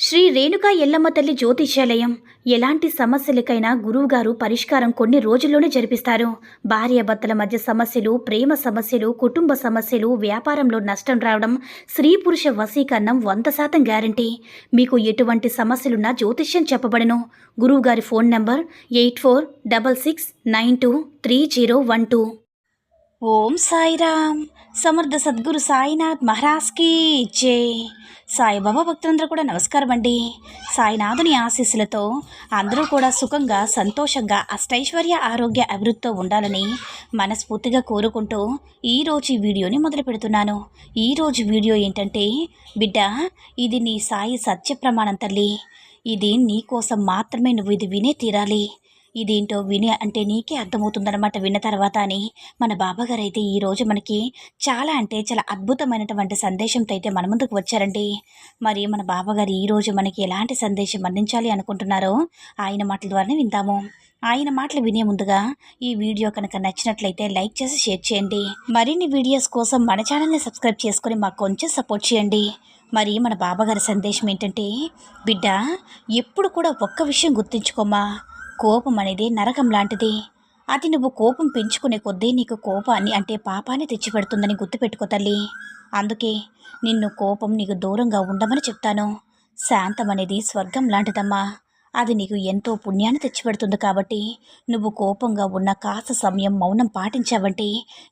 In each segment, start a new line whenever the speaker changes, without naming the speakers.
శ్రీ రేణుకా ఎల్లమ్మ తల్లి జ్యోతిష్యాలయం ఎలాంటి సమస్యలకైనా గురువుగారు పరిష్కారం కొన్ని రోజుల్లోనే జరిపిస్తారు. భార్యాభర్తల మధ్య సమస్యలు, ప్రేమ సమస్యలు, కుటుంబ సమస్యలు, వ్యాపారంలో నష్టం రావడం, స్త్రీ పురుష వశీకరణం 100% గ్యారంటీ. మీకు ఎటువంటి సమస్యలున్నా జ్యోతిష్యం చెప్పబడను. గురువుగారి ఫోన్ నంబర్ 8466923012. ఓం సాయిరామ్. సమర్థ సద్గురు సాయినాథ్ మహారాజ్కి జై. సాయిబాబా భక్తులందరూ కూడా నమస్కారం అండి. సాయినాథుని ఆశీస్సులతో అందరూ కూడా సుఖంగా, సంతోషంగా, అష్టైశ్వర్య, ఆరోగ్య అభివృద్ధితో ఉండాలని మనస్ఫూర్తిగా కోరుకుంటూ ఈరోజు ఈ వీడియోని మొదలు పెడుతున్నాను. ఈరోజు వీడియో ఏంటంటే, బిడ్డ, ఇది నీ సాయి సత్య ప్రమాణం తల్లి. ఇది నీ కోసం మాత్రమే, నువ్వు ఇది వినే తీరాలి. ఇదేంటో వినే అంటే నీకే అర్థమవుతుందన్నమాట విన్న తర్వాత అని మన బాబాగారు అయితే ఈరోజు మనకి చాలా చాలా అద్భుతమైనటువంటి సందేశంతో అయితే మన ముందుకు వచ్చారండి. మరి మన బాబాగారు ఈరోజు మనకి ఎలాంటి సందేశం అందించాలి అనుకుంటున్నారో ఆయన మాటల ద్వారానే విందాము. ఆయన మాటలు వినే ముందుగా ఈ వీడియో కనుక నచ్చినట్లయితే లైక్ చేసి షేర్ చేయండి. మరిన్ని వీడియోస్ కోసం మన ఛానల్ని సబ్స్క్రైబ్ చేసుకొని మాకు కొంచెం సపోర్ట్ చేయండి. మరి మన బాబాగారి సందేశం ఏంటంటే, బిడ్డ, ఎప్పుడు కూడా ఒక్క విషయం గుర్తుంచుకోమా. కోపం అనేది నరకం లాంటిది. అది నువ్వు కోపం పెంచుకునే కొద్దీ నీకు కోపాన్ని అంటే పాపాన్ని తెచ్చిపెడుతుందని గుర్తుపెట్టుకో తల్లి. అందుకే నిన్ను కోపం నీకు దూరంగా ఉండమని చెప్తాను. శాంతం అనేది స్వర్గం లాంటిదమ్మా. అది నీకు ఎంతో పుణ్యాన్ని తెచ్చిపెడుతుంది. కాబట్టి నువ్వు కోపంగా ఉన్న కాస్త సమయం మౌనం పాటించావంటే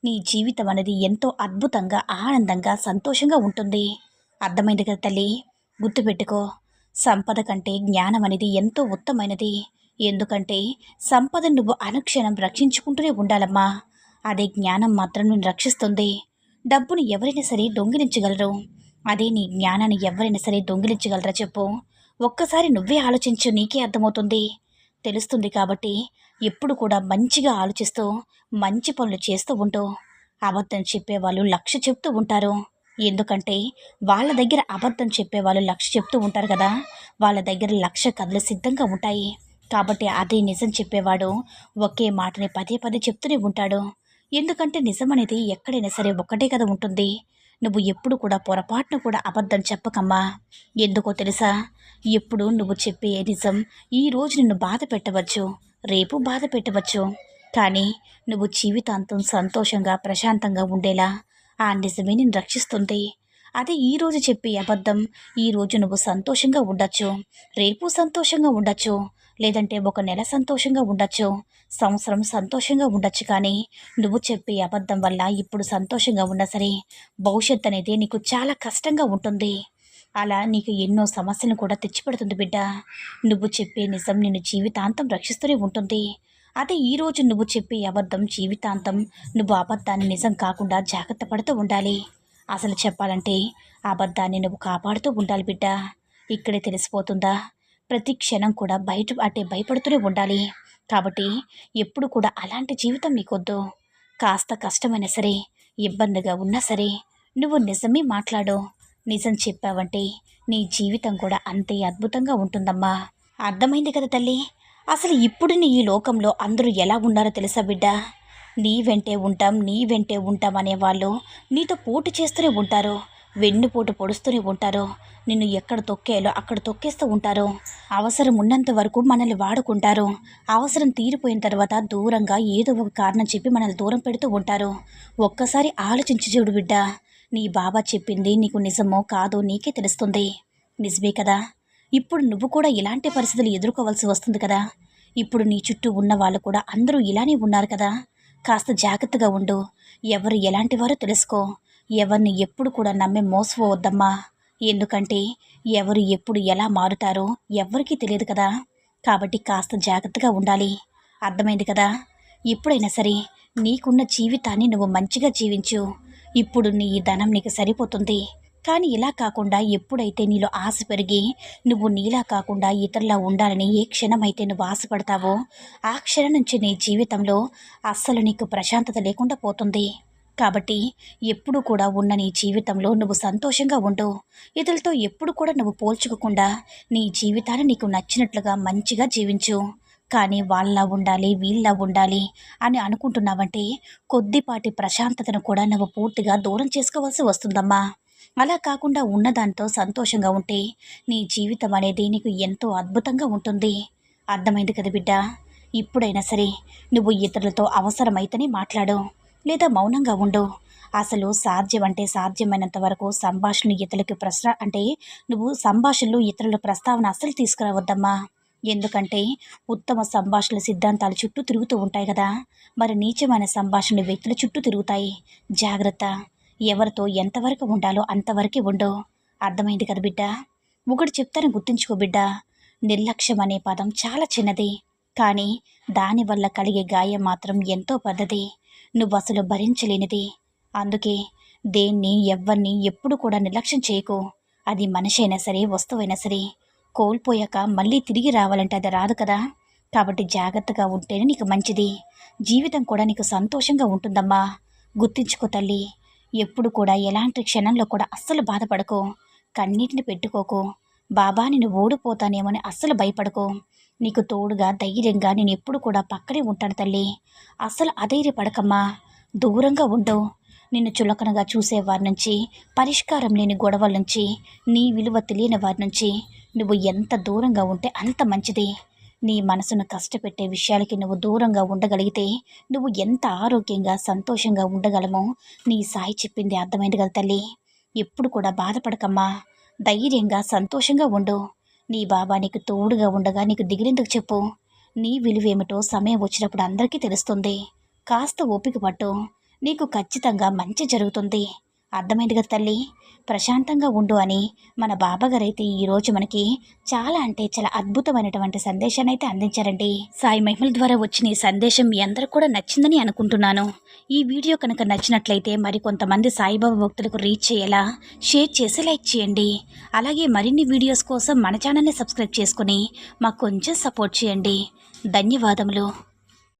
నీ జీవితం అనేది ఎంతో అద్భుతంగా, ఆనందంగా, సంతోషంగా ఉంటుంది. అర్థమైంది కదా తల్లి? గుర్తుపెట్టుకో, సంపద కంటే జ్ఞానం అనేది ఎంతో ఉత్తమైనది. ఎందుకంటే సంపదను నువ్వు అనుక్షణం రక్షించుకుంటూనే ఉండాలమ్మా. అదే జ్ఞానం మాత్రం నేను రక్షిస్తుంది. డబ్బుని ఎవరైనా సరే దొంగిలించగలరు. అదే నీ జ్ఞానాన్ని ఎవరైనా సరే దొంగిలించగలరా చెప్పు? ఒక్కసారి నువ్వే ఆలోచించు, నీకే అర్థమవుతుంది, తెలుస్తుంది. కాబట్టి ఎప్పుడు కూడా మంచిగా ఆలోచిస్తూ మంచి పనులు చేస్తూ ఉంటూ. అబద్ధం చెప్పేవాళ్ళు 1,00,000 చెప్తూ ఉంటారు. ఎందుకంటే వాళ్ళ దగ్గర అబద్ధం చెప్పేవాళ్ళు 1,00,000 చెప్తూ ఉంటారు కదా. వాళ్ళ దగ్గర 1,00,000 కథలు సిద్ధంగా ఉంటాయి. కాబట్టి అదే నిజం చెప్పేవాడు ఒకే మాటని పదే పదే చెప్తూనే ఉంటాడు. ఎందుకంటే నిజం అనేది ఎక్కడైనా సరే ఒక్కటే కదా ఉంటుంది. నువ్వు ఎప్పుడు కూడా పొరపాటును కూడా అబద్ధం చెప్పకమ్మా. ఎందుకో తెలుసా? ఎప్పుడు నువ్వు చెప్పే నిజం ఈ రోజు నిన్ను బాధ పెట్టవచ్చు, రేపు బాధ పెట్టవచ్చు. కానీ నువ్వు జీవితాంతం సంతోషంగా, ప్రశాంతంగా ఉండేలా ఆ నిజమే నిన్ను రక్షిస్తుంది. అదే ఈరోజు చెప్పే అబద్ధం, ఈరోజు నువ్వు సంతోషంగా ఉండొచ్చు, రేపు సంతోషంగా ఉండొచ్చు, లేదంటే 1 నెల సంతోషంగా ఉండొచ్చు, సంవత్సరం సంతోషంగా ఉండొచ్చు. కానీ నువ్వు చెప్పే అబద్ధం వల్ల ఇప్పుడు సంతోషంగా ఉన్నా సరే భవిష్యత్తు అనేది నీకు చాలా కష్టంగా ఉంటుంది. అలా నీకు ఎన్నో సమస్యలను కూడా తెచ్చిపెడుతుంది బిడ్డ. నువ్వు చెప్పే నిజం నిన్ను జీవితాంతం రక్షిస్తూనే ఉంటుంది. అదే ఈరోజు నువ్వు చెప్పే అబద్ధం జీవితాంతం నువ్వు అబద్ధాన్ని నిజం కాకుండా జాగ్రత్త పడుతూ ఉండాలి. అసలు చెప్పాలంటే అబద్ధాన్ని నువ్వు కాపాడుతూ ఉండాలి బిడ్డ. ఇక్కడే తెలిసిపోతుందా? ప్రతి క్షణం కూడా భయపడుతూనే ఉండాలి. కాబట్టి ఎప్పుడు కూడా అలాంటి జీవితం నీకొద్దు. కాస్త కష్టమైనా సరే, ఇబ్బందిగా ఉన్నా సరే నువ్వు నిజమే మాట్లాడు. నిజం చెప్పావంటే నీ జీవితం కూడా అంతే అద్భుతంగా ఉంటుందమ్మా. అర్థమైంది కదా తల్లి? అసలు ఇప్పుడు నీ ఈ లోకంలో అందరూ ఎలా ఉన్నారో తెలుసా బిడ్డ? నీ వెంటే ఉంటాం అనేవాళ్ళు నీతో పోటీ చేస్తూనే ఉంటారు. వెన్నుపోటు పొడుస్తూనే ఉంటారు. నిన్ను ఎక్కడ తొక్కేయాలో అక్కడ తొక్కేస్తూ ఉంటారు. అవసరం ఉన్నంత వరకు మనల్ని వాడుకుంటారు. అవసరం తీరిపోయిన తర్వాత దూరంగా ఏదో ఒక కారణం చెప్పి మనల్ని దూరం పెడుతూ ఉంటారు. ఒక్కసారి ఆలోచించి చూడు బిడ్డ. నీ బాబా చెప్పింది నీకు నిజమో కాదో నీకే తెలుస్తుంది. నిజమే కదా? ఇప్పుడు నువ్వు కూడా ఇలాంటి పరిస్థితులు ఎదుర్కోవాల్సి వస్తుంది కదా. ఇప్పుడు నీ చుట్టూ ఉన్న వాళ్ళు కూడా అందరూ ఇలానే ఉన్నారు కదా. కాస్త జాగ్రత్తగా ఉండు. ఎవరు ఎలాంటి వారో తెలుసుకో. ఎవరిని ఎప్పుడు కూడా నమ్మి మోసపోవద్దమ్మా. ఎందుకంటే ఎవరు ఎప్పుడు ఎలా మారుతారో ఎవ్వరికీ తెలియదు కదా. కాబట్టి కాస్త జాగ్రత్తగా ఉండాలి. అర్థమైంది కదా? ఎప్పుడైనా సరే నీకున్న జీవితాన్ని నువ్వు మంచిగా జీవించు. ఇప్పుడు నీ ధనం నీకు సరిపోతుంది. కానీ ఇలా కాకుండా ఎప్పుడైతే నీలో ఆశ పెరిగి నువ్వు నీలా కాకుండా ఇతరులా ఉండాలని ఏ క్షణమైతే నువ్వు ఆశపడతావో ఆ క్షణం నుంచి నీ జీవితంలో అస్సలు నీకు ప్రశాంతత లేకుండా పోతుంది. కాబట్టి ఎప్పుడు కూడా ఉన్న నీ జీవితంలో నువ్వు సంతోషంగా ఉండు. ఇతరులతో ఎప్పుడు కూడా నువ్వు పోల్చుకోకుండా నీ జీవితాన్ని నీకు నచ్చినట్లుగా మంచిగా జీవించు. కానీ వాళ్ళలా ఉండాలి, వీళ్ళలా ఉండాలి అని అనుకుంటున్నావంటే కొద్దిపాటి ప్రశాంతతను కూడా నువ్వు పూర్తిగా దూరం చేసుకోవాల్సి వస్తుందమ్మా. అలా కాకుండా ఉన్నదాంతో సంతోషంగా ఉంటే నీ జీవితం అనేది నీకు ఎంతో అద్భుతంగా ఉంటుంది. అర్థమైంది కదా బిడ్డ. ఇప్పుడైనా సరే నువ్వు ఇతరులతో అవసరమైతేనే మాట్లాడు, లేదా మౌనంగా ఉండు. అసలు సాధ్యం అంటే సాధ్యమైనంత వరకు సంభాషణ ఇతరులకి నువ్వు సంభాషణలు ఇతరుల ప్రస్తావన అస్సలు తీసుకురావద్దమ్మా. ఎందుకంటే ఉత్తమ సంభాషణల సిద్ధాంతాలు చుట్టూ తిరుగుతూ ఉంటాయి కదా, మరి నీచమైన సంభాషణలు వ్యక్తుల చుట్టూ తిరుగుతాయి. జాగ్రత్త. ఎవరితో ఎంతవరకు ఉండాలో అంతవరకే ఉండు. అర్థమైంది కదా బిడ్డ. ఒకటి చెప్తాను గుర్తుంచుకో బిడ్డ. నిర్లక్ష్యం అనే పదం చాలా చిన్నది, కానీ దానివల్ల కలిగే గాయం మాత్రం ఎంతో పెద్దది. నువ్వు అసలు భరించలేనిది. అందుకే దేన్ని ఎవ్వరిని ఎప్పుడు కూడా నిర్లక్ష్యం చేయకు. అది మనిషి అయినా సరే, వస్తువైనా సరే. కోల్పోయాక మళ్ళీ తిరిగి రావాలంటే అది రాదు కదా. కాబట్టి జాగ్రత్తగా ఉంటేనే నీకు మంచిది. జీవితం కూడా నీకు సంతోషంగా ఉంటుందమ్మా. గుర్తించుకో తల్లి. ఎప్పుడు కూడా ఎలాంటి క్షణంలో కూడా అస్సలు బాధపడకు, కన్నీటిని పెట్టుకోకు. బాబా నేను ఓడిపోతానేమని అస్సలు భయపడకు. నీకు తోడుగా ధైర్యంగా నేను ఎప్పుడు కూడా పక్కనే ఉంటాను తల్లి. అస్సలు అధైర్యపడకమ్మా. దూరంగా ఉండు. నిన్ను చులకనగా చూసేవారి నుంచి, పరిష్కారం లేని గొడవల నుంచి, నీ విలువ తెలియని వారి నుంచి నువ్వు ఎంత దూరంగా ఉంటే అంత మంచిది. నీ మనసును కష్టపెట్టే విషయాలకి నువ్వు దూరంగా ఉండగలిగితే నువ్వు ఎంత ఆరోగ్యంగా సంతోషంగా ఉండగలమో నీ సాయి చెప్పింది అర్థమైంది కదా తల్లి. ఎప్పుడు కూడా బాధపడకమ్మా. ధైర్యంగా సంతోషంగా ఉండు. నీ బాబా నీకు తోడుగా ఉండగా నీకు దిగులెందుకు చెప్పు. నీ విలువేమిటో సమయం వచ్చినప్పుడు అందరికీ తెలుస్తుంది. కాస్త ఓపిక పట్టు. నీకు ఖచ్చితంగా మంచి జరుగుతుంది. అర్థమైంది కదా తల్లి. ప్రశాంతంగా ఉండు అని మన బాబాగారైతే ఈరోజు మనకి చాలా అంటే చాలా అద్భుతమైనటువంటి సందేశాన్ని అయితే అందించారండి. సాయి మహిమల ద్వారా వచ్చిన ఈ సందేశం మీ అందరికి కూడా నచ్చిందని అనుకుంటున్నాను. ఈ వీడియో కనుక నచ్చినట్లయితే మరికొంతమంది సాయిబాబా భక్తులకు రీచ్ చేయేలా షేర్ చేసి లైక్ చేయండి. అలాగే మరిన్ని వీడియోస్ కోసం మన ఛానల్ని సబ్స్క్రైబ్ చేసుకుని మాకు కొంచెం సపోర్ట్ చేయండి. ధన్యవాదములు.